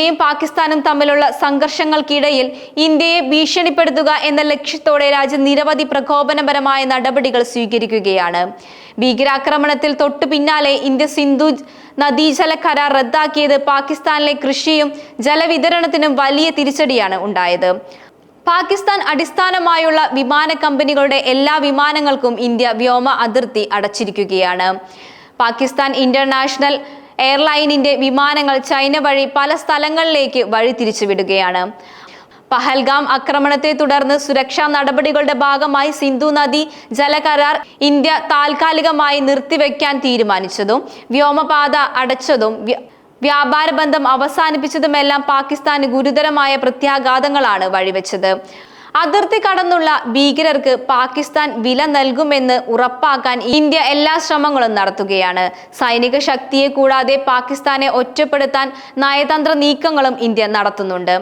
ഇന്ത്യയും പാകിസ്ഥാനും തമ്മിലുള്ള സംഘർഷങ്ങൾക്കിടയിൽ ഇന്ത്യയെ ഭീഷണിപ്പെടുത്തുക എന്ന ലക്ഷ്യത്തോടെ രാജ്യം നിരവധി പ്രകോപനപരമായ നടപടികൾ സ്വീകരിക്കുകയാണ്. ഭീകരാക്രമണത്തിൽ തൊട്ടു പിന്നാലെ ഇന്ത്യ സിന്ധു നദീജല കരാർ റദ്ദാക്കിയത് പാകിസ്ഥാനിലെ കൃഷിയും ജലവിതരണത്തിനും വലിയ തിരിച്ചടിയാണ് ഉണ്ടായത്. പാകിസ്ഥാൻ അടിസ്ഥാനമായുള്ള വിമാന കമ്പനികളുടെ എല്ലാ വിമാനങ്ങൾക്കും ഇന്ത്യ വ്യോമ അതിർത്തി അടച്ചിരിക്കുകയാണ്. പാകിസ്ഥാൻ ഇന്റർനാഷണൽ എയർലൈനിന്റെ വിമാനങ്ങൾ ചൈന വഴി പല സ്ഥലങ്ങളിലേക്ക് വഴി തിരിച്ചുവിടുകയാണ്. പഹൽഗാം ആക്രമണത്തെ തുടർന്ന് സുരക്ഷാ നടപടികളുടെ ഭാഗമായി സിന്ധു നദി ജല കരാർ ഇന്ത്യ താൽക്കാലികമായി നിർത്തിവെക്കാൻ തീരുമാനിച്ചതും വ്യോമപാത അടച്ചതും വ്യാപാര ബന്ധം അവസാനിപ്പിച്ചതുമെല്ലാം പാകിസ്ഥാന് ഗുരുതരമായ പ്രത്യാഘാതങ്ങളാണ് വഴിവെച്ചത്. അതിർത്തി കടന്നുള്ള ഭീകരർക്ക് പാകിസ്ഥാൻ വില നൽകുമെന്ന് ഉറപ്പാക്കാൻ ഇന്ത്യ എല്ലാ ശ്രമങ്ങളും നടത്തുകയാണ്. സൈനിക ശക്തിയെ കൂടാതെ പാകിസ്ഥാനെ ഒറ്റപ്പെടുത്താൻ നയതന്ത്ര നീക്കങ്ങളും ഇന്ത്യ നടത്തുന്നുണ്ട്.